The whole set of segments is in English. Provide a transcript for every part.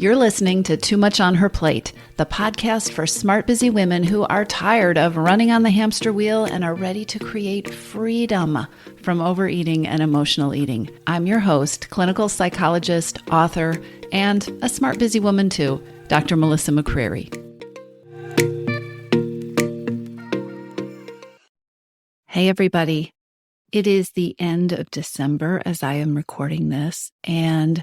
You're listening to Too Much on Her Plate, the podcast for smart, busy women who are tired of running on the hamster wheel and are ready to create freedom from overeating and emotional eating. I'm your host, clinical psychologist, author, and a smart, busy woman too, Dr. Melissa McCreary. Hey, everybody. It is the end of December as I am recording this, and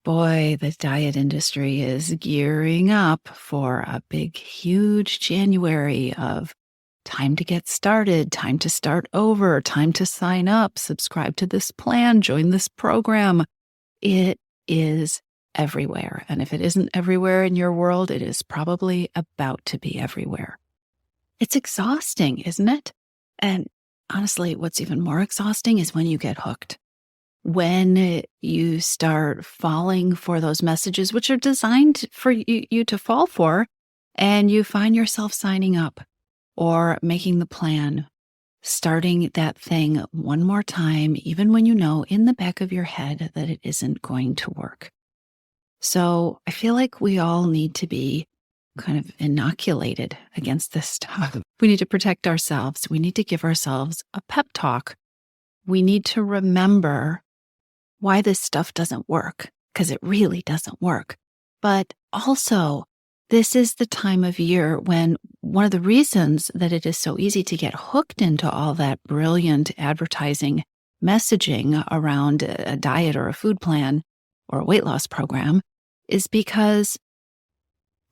boy, the diet industry is gearing up for a big, huge January of time to get started, time to start over, time to sign up, subscribe to this plan, join this program. It is everywhere. And if it isn't everywhere in your world, it is probably about to be everywhere. It's exhausting, isn't it? And honestly, what's even more exhausting is when you get hooked. When you start falling for those messages, which are designed for you to fall for, and you find yourself signing up or making the plan, starting that thing one more time, even when you know in the back of your head that it isn't going to work. So I feel like we all need to be kind of inoculated against this stuff. We need to protect ourselves. We need to give ourselves a pep talk. We need to remember why this stuff doesn't work, because it really doesn't work. But also, this is the time of year when one of the reasons that it is so easy to get hooked into all that brilliant advertising messaging around a diet or a food plan or a weight loss program is because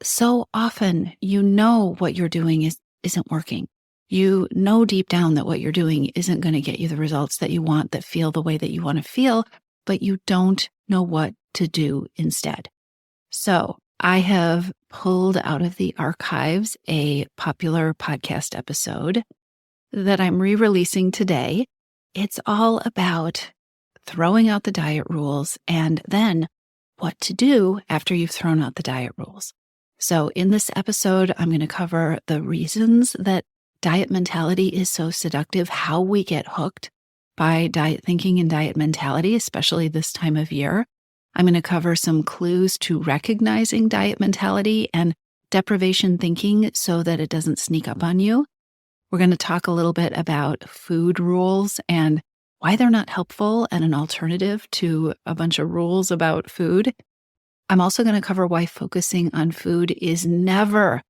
so often you know what you're doing isn't working. You know deep down that what you're doing isn't going to get you the results that you want, that feel the way that you want to feel, but you don't know what to do instead. So I have pulled out of the archives a popular podcast episode that I'm re-releasing today. It's all about throwing out the diet rules and then what to do after you've thrown out the diet rules. So in this episode, I'm going to cover the reasons that diet mentality is so seductive, how we get hooked by diet thinking and diet mentality, especially this time of year. I'm going to cover some clues to recognizing diet mentality and deprivation thinking so that it doesn't sneak up on you. We're going to talk a little bit about food rules and why they're not helpful and an alternative to a bunch of rules about food. I'm also going to cover why focusing on food is never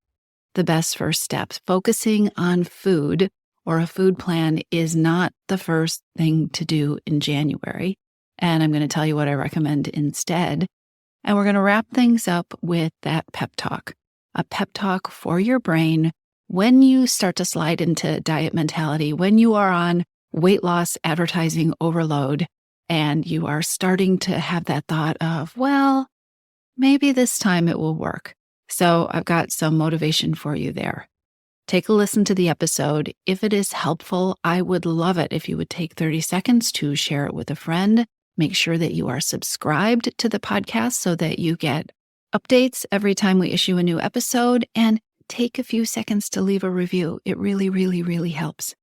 the best first step. Focusing on food or a food plan is not the first thing to do in January. And I'm going to tell you what I recommend instead. And we're going to wrap things up with that pep talk, a pep talk for your brain when you start to slide into diet mentality, when you are on weight loss advertising overload, and you are starting to have that thought of, well, maybe this time it will work. So I've got some motivation for you there. Take a listen to the episode. If it is helpful, I would love it if you would take 30 seconds to share it with a friend. Make sure that you are subscribed to the podcast so that you get updates every time we issue a new episode, and take a few seconds to leave a review. It really, really, really helps.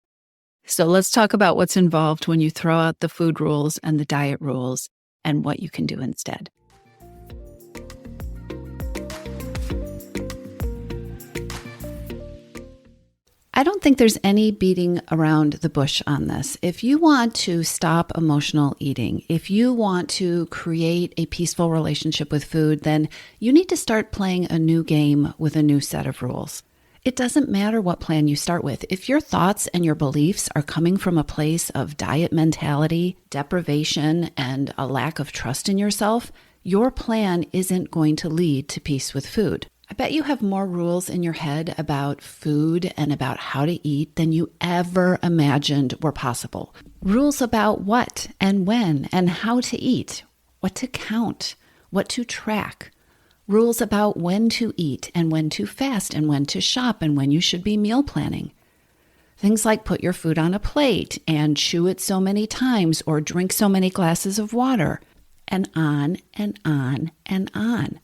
So let's talk about what's involved when you throw out the food rules and the diet rules and what you can do instead. I don't think there's any beating around the bush on this. If you want to stop emotional eating, if you want to create a peaceful relationship with food, then you need to start playing a new game with a new set of rules. It doesn't matter what plan you start with. If your thoughts and your beliefs are coming from a place of diet mentality, deprivation, and a lack of trust in yourself, your plan isn't going to lead to peace with food. I bet you have more rules in your head about food and about how to eat than you ever imagined were possible. Rules about what and when and how to eat, what to count, what to track. Rules about when to eat and when to fast and when to shop and when you should be meal planning. Things like put your food on a plate and chew it so many times or drink so many glasses of water, and on and on and on.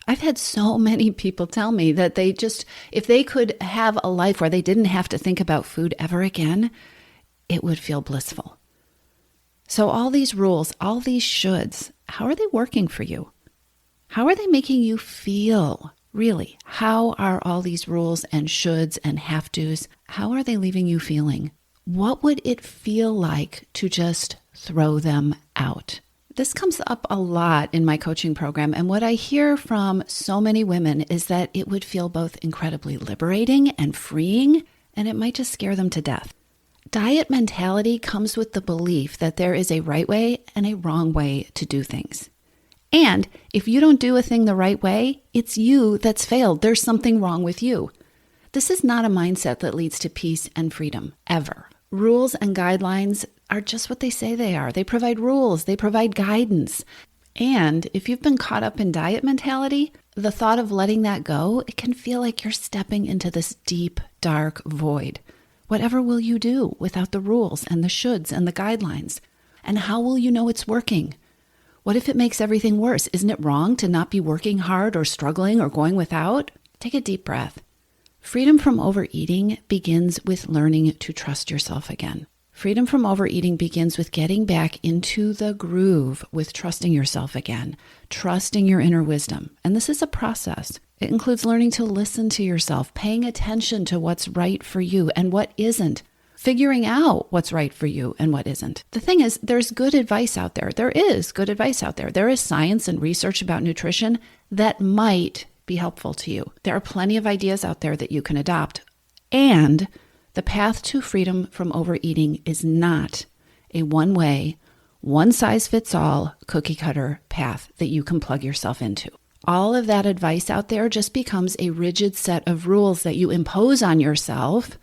I've had so many people tell me that if they could have a life where they didn't have to think about food ever again, it would feel blissful. So all these rules, all these shoulds, how are they working for you? How are they making you feel? Really, how are all these rules and shoulds and have-tos, how are they leaving you feeling? What would it feel like to just throw them out? This comes up a lot in my coaching program, and what I hear from so many women is that it would feel both incredibly liberating and freeing, and it might just scare them to death. Diet mentality comes with the belief that there is a right way and a wrong way to do things. And if you don't do a thing the right way, it's you that's failed. There's something wrong with you. This is not a mindset that leads to peace and freedom, ever. Rules and guidelines are just what they say they are. They provide rules, they provide guidance. And if you've been caught up in diet mentality, the thought of letting that go, it can feel like you're stepping into this deep, dark void. Whatever will you do without the rules and the shoulds and the guidelines? And how will you know it's working? What if it makes everything worse? Isn't it wrong to not be working hard or struggling or going without? Take a deep breath. Freedom from overeating begins with learning to trust yourself again. Freedom from overeating begins with getting back into the groove with trusting yourself again, trusting your inner wisdom. And this is a process. It includes learning to listen to yourself, paying attention to what's right for you and what isn't, figuring out what's right for you and what isn't. The thing is, there's good advice out there. There is good advice out there. There is science and research about nutrition that might be helpful to you. There are plenty of ideas out there that you can adopt. And the path to freedom from overeating is not a one-way, one-size-fits-all cookie cutter path that you can plug yourself into. All of that advice out there just becomes a rigid set of rules that you impose on yourself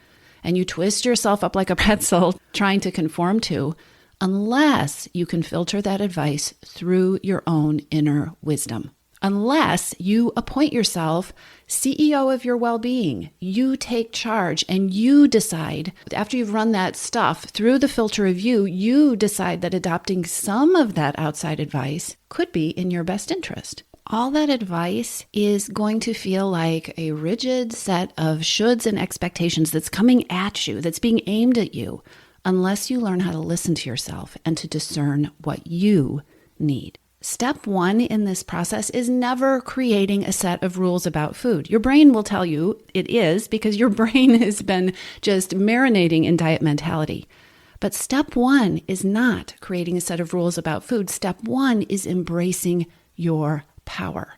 and you twist yourself up like a pretzel trying to conform to, unless you can filter that advice through your own inner wisdom. Unless you appoint yourself CEO of your well-being, you take charge and you decide, after you've run that stuff through the filter of you decide that adopting some of that outside advice could be in your best interest. All that advice is going to feel like a rigid set of shoulds and expectations that's coming at you, that's being aimed at you, unless you learn how to listen to yourself and to discern what you need. Step one in this process is never creating a set of rules about food. Your brain will tell you it is because your brain has been just marinating in diet mentality. But step one is not creating a set of rules about food. Step one is embracing your power.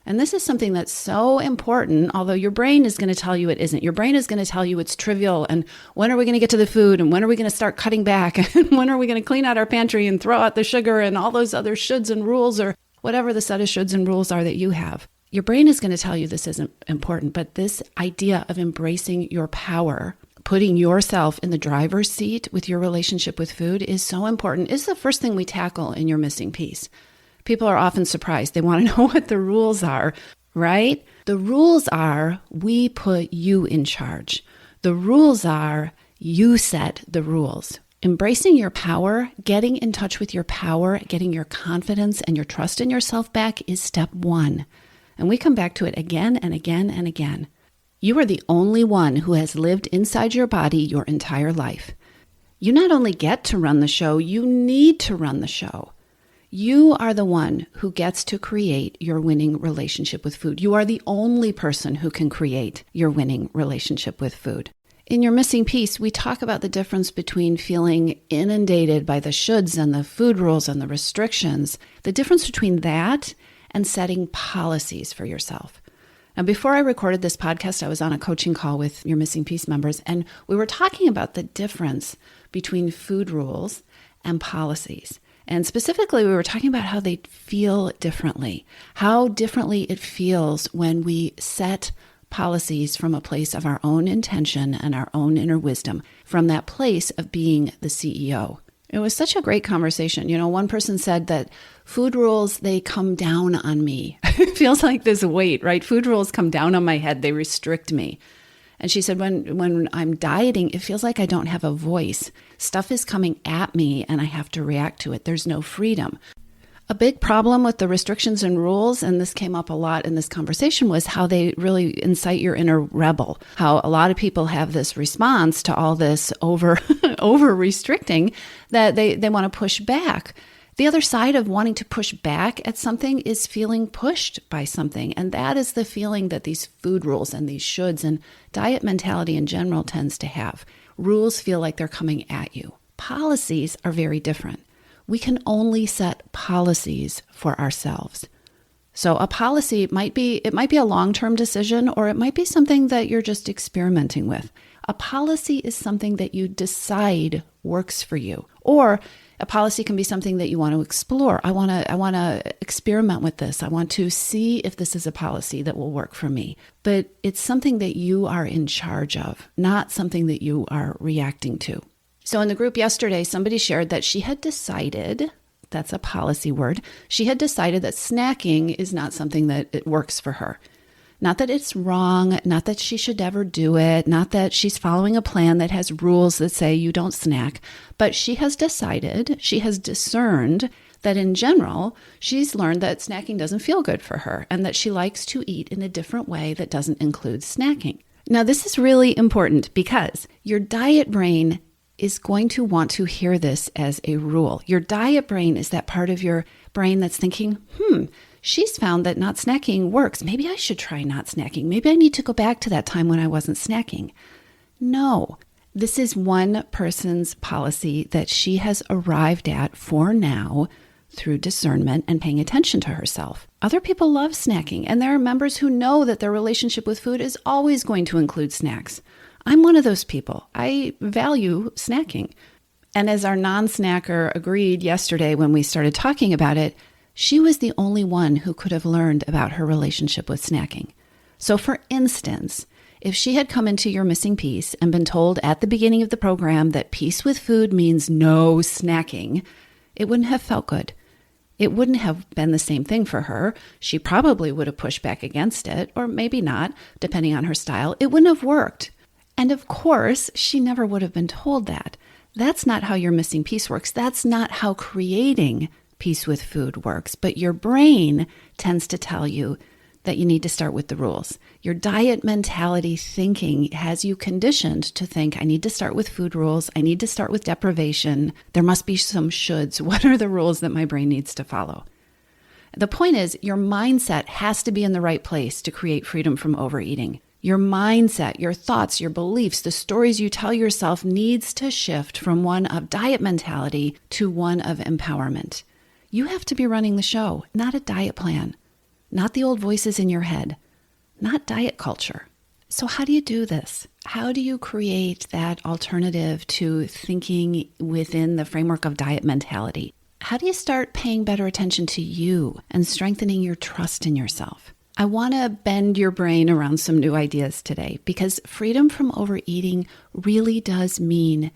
And this is something that's so important, although your brain is going to tell you it isn't. Your brain is going to tell you it's trivial, and when are we going to get to the food, and when are we going to start cutting back, and when are we going to clean out our pantry and throw out the sugar and all those other shoulds and rules, or whatever the set of shoulds and rules are that you have. Your brain is going to tell you this isn't important, but this idea of embracing your power, putting yourself in the driver's seat with your relationship with food is so important. It's the first thing we tackle in your missing piece. People are often surprised. They want to know what the rules are, right? The rules are we put you in charge. The rules are you set the rules. Embracing your power, getting in touch with your power, getting your confidence and your trust in yourself back is step one. And we come back to it again and again and again. You are the only one who has lived inside your body your entire life. You not only get to run the show, you need to run the show. You are the one who gets to create your winning relationship with food. You are the only person who can create your winning relationship with food. In your missing piece, we talk about the difference between feeling inundated by the shoulds and the food rules and the restrictions, the difference between that and setting policies for yourself. Now, before I recorded this podcast, I was on a coaching call with your missing piece members, and we were talking about the difference between food rules and policies. And specifically, we were talking about how they feel differently, how differently it feels when we set policies from a place of our own intention and our own inner wisdom, from that place of being the CEO. It was such a great conversation. You know, one person said that food rules, they come down on me. It feels like this weight, right? Food rules come down on my head. They restrict me. And she said, when I'm dieting, it feels like I don't have a voice. Stuff is coming at me and I have to react to it. There's no freedom. A big problem with the restrictions and rules, and this came up a lot in this conversation, was how they really incite your inner rebel. How a lot of people have this response to all this over restricting that they want to push back. The other side of wanting to push back at something is feeling pushed by something. And that is the feeling that these food rules and these shoulds and diet mentality in general tends to have. Rules feel like they're coming at you. Policies are very different. We can only set policies for ourselves. So a policy might be a long-term decision, or it might be something that you're just experimenting with. A policy is something that you decide works for you, or a policy can be something that you want to explore. I want to experiment with this. I want to see if this is a policy that will work for me. But it's something that you are in charge of, not something that you are reacting to. So in the group yesterday, somebody shared that she had decided, that's a policy word, she had decided that snacking is not something that it works for her. Not that it's wrong, not that she should ever do it, not that she's following a plan that has rules that say you don't snack, but she has decided, she has discerned that in general, she's learned that snacking doesn't feel good for her and that she likes to eat in a different way that doesn't include snacking. Now, this is really important because your diet brain is going to want to hear this as a rule. Your diet brain is that part of your brain that's thinking, she's found that not snacking works. Maybe I should try not snacking. Maybe I need to go back to that time when I wasn't snacking. No, this is one person's policy that she has arrived at for now through discernment and paying attention to herself. Other people love snacking, and there are members who know that their relationship with food is always going to include snacks. I'm one of those people. I value snacking. And as our non-snacker agreed yesterday when we started talking about it, she was the only one who could have learned about her relationship with snacking. So for instance, if she had come into your missing piece and been told at the beginning of the program that peace with food means no snacking, it wouldn't have felt good. It wouldn't have been the same thing for her. She probably would have pushed back against it, or maybe not, depending on her style. It wouldn't have worked. And of course, she never would have been told that. That's not how your missing piece works. That's not how creating peace with food works. But your brain tends to tell you that you need to start with the rules. Your diet mentality thinking has you conditioned to think, I need to start with food rules. I need to start with deprivation. There must be some shoulds. What are the rules that my brain needs to follow? The point is, your mindset has to be in the right place to create freedom from overeating. Your mindset, your thoughts, your beliefs, the stories you tell yourself needs to shift from one of diet mentality to one of empowerment. You have to be running the show, not a diet plan, not the old voices in your head, not diet culture. So how do you do this? How do you create that alternative to thinking within the framework of diet mentality? How do you start paying better attention to you and strengthening your trust in yourself? I want to bend your brain around some new ideas today because freedom from overeating really does mean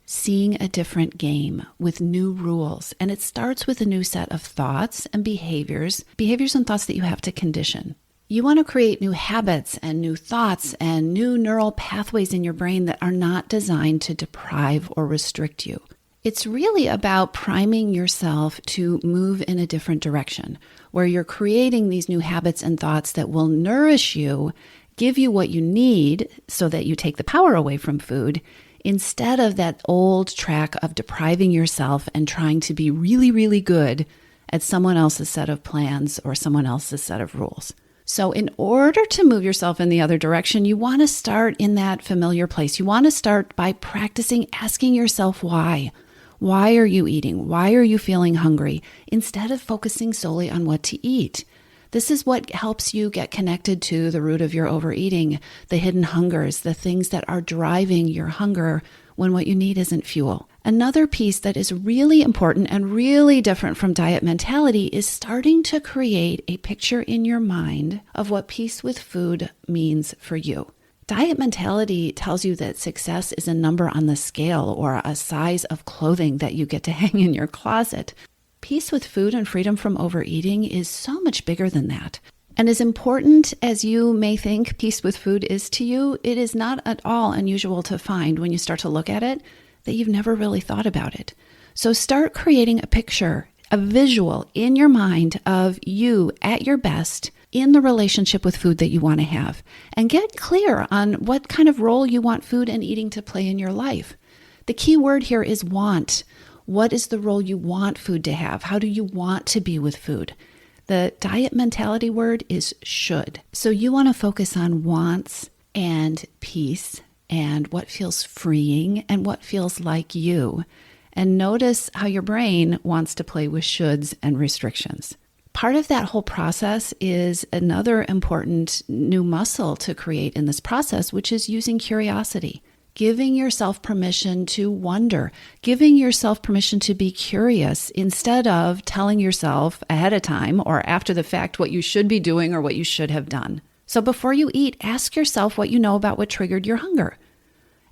seeing a different game with new rules. And it starts with a new set of thoughts and behaviors and thoughts that you have to condition. You want to create new habits and new thoughts and new neural pathways in your brain that are not designed to deprive or restrict you. It's really about priming yourself to move in a different direction, where you're creating these new habits and thoughts that will nourish you, give you what you need so that you take the power away from food, instead of that old track of depriving yourself and trying to be really, really good at someone else's set of plans or someone else's set of rules. So in order to move yourself in the other direction, you want to start in that familiar place. You want to start by practicing asking yourself why. Why are you eating? Why are you feeling hungry? Instead of focusing solely on what to eat. This is what helps you get connected to the root of your overeating, the hidden hungers, the things that are driving your hunger when what you need isn't fuel. Another piece that is really important and really different from diet mentality is starting to create a picture in your mind of what peace with food means for you. Diet mentality tells you that success is a number on the scale or a size of clothing that you get to hang in your closet. Peace with food and freedom from overeating is so much bigger than that. And as important as you may think peace with food is to you, it is not at all unusual to find when you start to look at it that you've never really thought about it. So start creating a picture, a visual in your mind of you at your best in the relationship with food that you want to have, and get clear on what kind of role you want food and eating to play in your life. The key word here is want. What is the role you want food to have? How do you want to be with food? The diet mentality word is should. So you want to focus on wants and peace and what feels freeing and what feels like you. And notice how your brain wants to play with shoulds and restrictions. Part of that whole process is another important new muscle to create in this process, which is using curiosity. Giving yourself permission to wonder, giving yourself permission to be curious instead of telling yourself ahead of time or after the fact what you should be doing or what you should have done. So before you eat, ask yourself what you know about what triggered your hunger.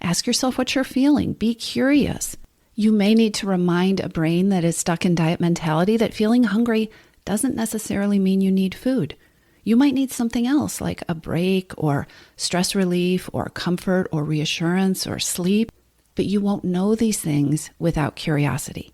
Ask yourself what you're feeling. Be curious. You may need to remind a brain that is stuck in diet mentality that feeling hungry doesn't necessarily mean you need food. You might need something else like a break or stress relief or comfort or reassurance or sleep, but you won't know these things without curiosity.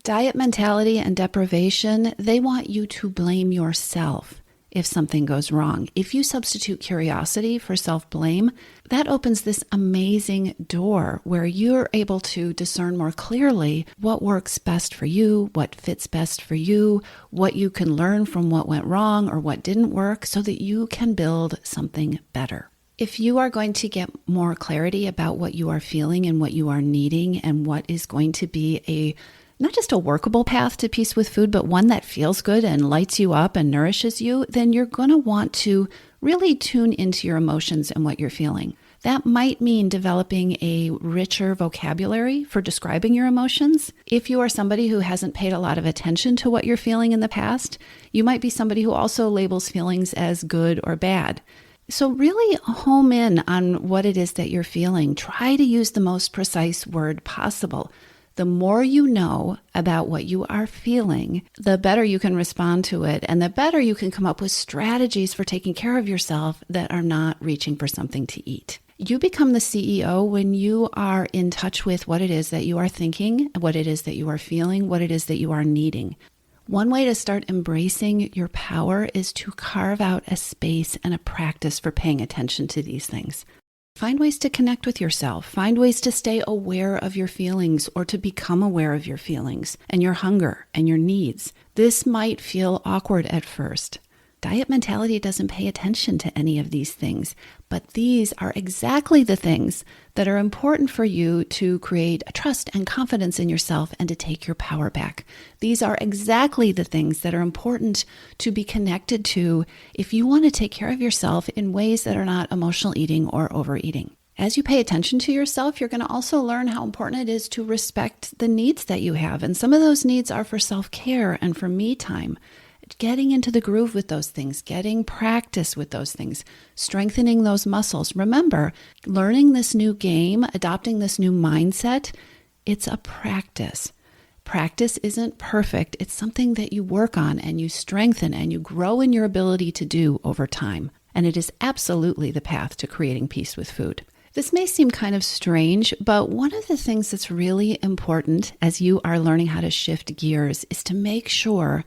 Diet mentality and deprivation, they want you to blame yourself if something goes wrong. If you substitute curiosity for self-blame, that opens this amazing door where you're able to discern more clearly what works best for you, what fits best for you, what you can learn from what went wrong or what didn't work so that you can build something better. If you are going to get more clarity about what you are feeling and what you are needing and what is going to be not just a workable path to peace with food, but one that feels good and lights you up and nourishes you, then you're going to want to really tune into your emotions and what you're feeling. That might mean developing a richer vocabulary for describing your emotions. If you are somebody who hasn't paid a lot of attention to what you're feeling in the past, you might be somebody who also labels feelings as good or bad. So really home in on what it is that you're feeling. Try to use the most precise word possible. The more you know about what you are feeling, the better you can respond to it, and the better you can come up with strategies for taking care of yourself that are not reaching for something to eat. You become the CEO when you are in touch with what it is that you are thinking, what it is that you are feeling, what it is that you are needing. One way to start embracing your power is to carve out a space and a practice for paying attention to these things. Find ways to connect with yourself. Find ways to stay aware of your feelings or to become aware of your feelings and your hunger and your needs. This might feel awkward at first. Diet mentality doesn't pay attention to any of these things, but these are exactly the things that are important for you to create a trust and confidence in yourself and to take your power back. These are exactly the things that are important to be connected to if you want to take care of yourself in ways that are not emotional eating or overeating. As you pay attention to yourself, you're going to also learn how important it is to respect the needs that you have. And some of those needs are for self-care and for me time. Getting into the groove with those things, getting practice with those things, strengthening those muscles. Remember, learning this new game, adopting this new mindset, it's a practice. Practice isn't perfect. It's something that you work on and you strengthen and you grow in your ability to do over time. And it is absolutely the path to creating peace with food. This may seem kind of strange, but one of the things that's really important as you are learning how to shift gears is to make sure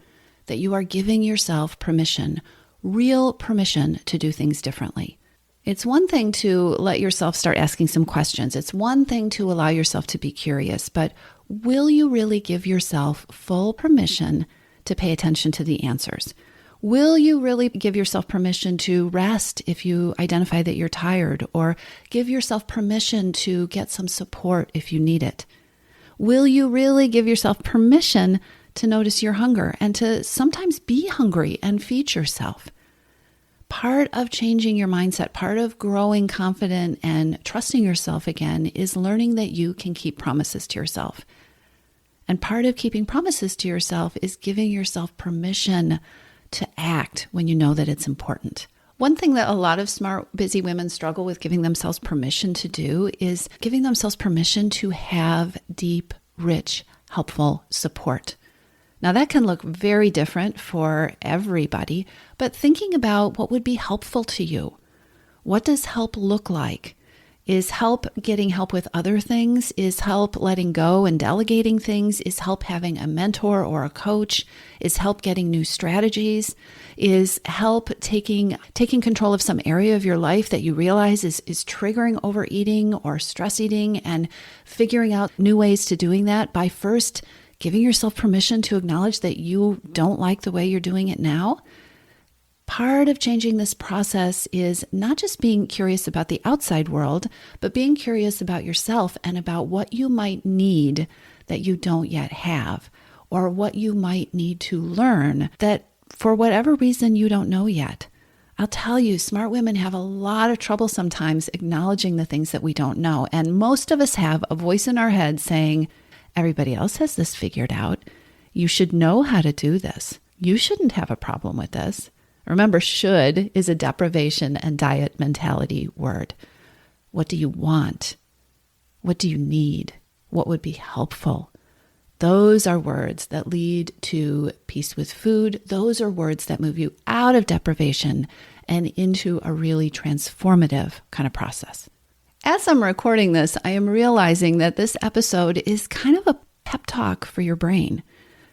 that you are giving yourself permission, real permission to do things differently. It's one thing to let yourself start asking some questions. It's one thing to allow yourself to be curious, but will you really give yourself full permission to pay attention to the answers? Will you really give yourself permission to rest if you identify that you're tired, or give yourself permission to get some support if you need it? Will you really give yourself permission to notice your hunger and to sometimes be hungry and feed yourself? Part of changing your mindset, part of growing confident and trusting yourself again is learning that you can keep promises to yourself. And part of keeping promises to yourself is giving yourself permission to act when you know that it's important. One thing that a lot of smart, busy women struggle with giving themselves permission to do is giving themselves permission to have deep, rich, helpful support. Now that can look very different for everybody, but thinking about what would be helpful to you. What does help look like? Is help getting help with other things? Is help letting go and delegating things? Is help having a mentor or a coach? Is help getting new strategies? Is help taking control of some area of your life that you realize is triggering overeating or stress eating, and figuring out new ways to doing that by first giving yourself permission to acknowledge that you don't like the way you're doing it now? Part of changing this process is not just being curious about the outside world, but being curious about yourself and about what you might need that you don't yet have, or what you might need to learn that for whatever reason you don't know yet. I'll tell you, smart women have a lot of trouble sometimes acknowledging the things that we don't know. And most of us have a voice in our head saying, everybody else has this figured out. You should know how to do this. You shouldn't have a problem with this. Remember, should is a deprivation and diet mentality word. What do you want? What do you need? What would be helpful? Those are words that lead to peace with food. Those are words that move you out of deprivation and into a really transformative kind of process. As I'm recording this, I am realizing that this episode is kind of a pep talk for your brain.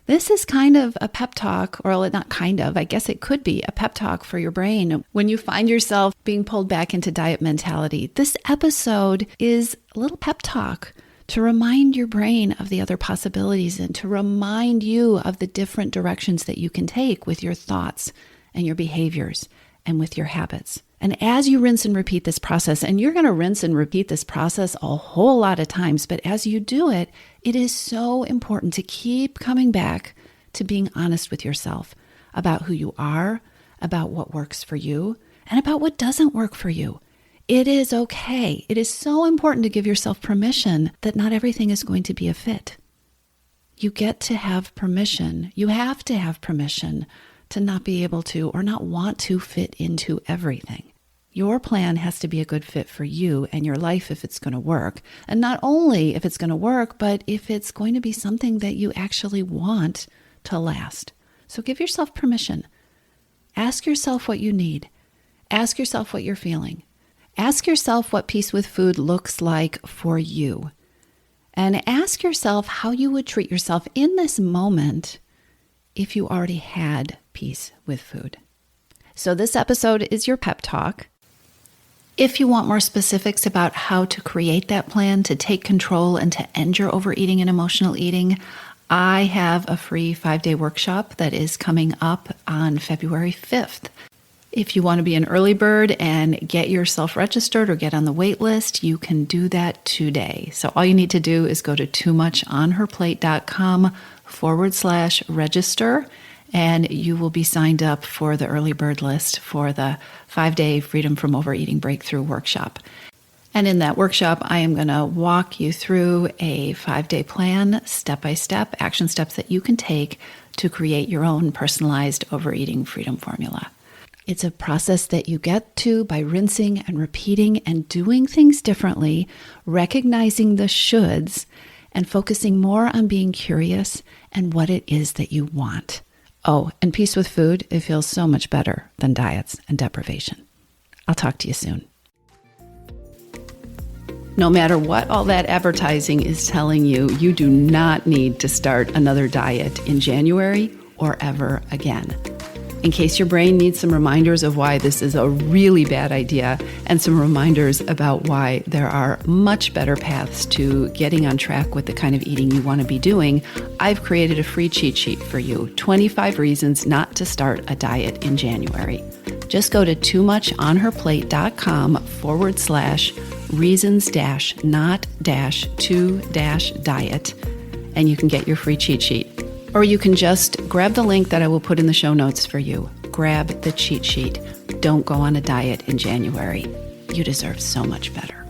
This is kind of a pep talk, or not kind of, I guess it could be a pep talk for your brain when you find yourself being pulled back into diet mentality. This episode is a little pep talk to remind your brain of the other possibilities and to remind you of the different directions that you can take with your thoughts and your behaviors and with your habits. And as you rinse and repeat this process, and you're going to rinse and repeat this process a whole lot of times, but as you do it, it is so important to keep coming back to being honest with yourself about who you are, about what works for you, and about what doesn't work for you. It is okay. It is so important to give yourself permission that not everything is going to be a fit. You get to have permission. You have to have permission to not be able to or not want to fit into everything. Your plan has to be a good fit for you and your life if it's going to work. And not only if it's going to work, but if it's going to be something that you actually want to last. So give yourself permission. Ask yourself what you need. Ask yourself what you're feeling. Ask yourself what peace with food looks like for you. And ask yourself how you would treat yourself in this moment if you already had peace with food. So this episode is your pep talk. If you want more specifics about how to create that plan to take control and to end your overeating and emotional eating, I have a free 5-day workshop that is coming up on February 5th. If you want to be an early bird and get yourself registered or get on the wait list, you can do that today. So all you need to do is go to toomuchonherplate.com/register, and you will be signed up for the early bird list for the 5-day Freedom from Overeating Breakthrough Workshop. And in that workshop, I am going to walk you through a 5-day plan, step-by-step, action steps that you can take to create your own personalized overeating freedom formula. It's a process that you get to by rinsing and repeating and doing things differently, recognizing the shoulds, and focusing more on being curious and what it is that you want. Oh, and peace with food, it feels so much better than diets and deprivation. I'll talk to you soon. No matter what all that advertising is telling you, you do not need to start another diet in January or ever again. In case your brain needs some reminders of why this is a really bad idea and some reminders about why there are much better paths to getting on track with the kind of eating you want to be doing, I've created a free cheat sheet for you, 25 reasons not to start a diet in January. Just go to toomuchonherplate.com/reasons-not-to-diet and you can get your free cheat sheet. Or you can just grab the link that I will put in the show notes for you. Grab the cheat sheet. Don't go on a diet in January. You deserve so much better.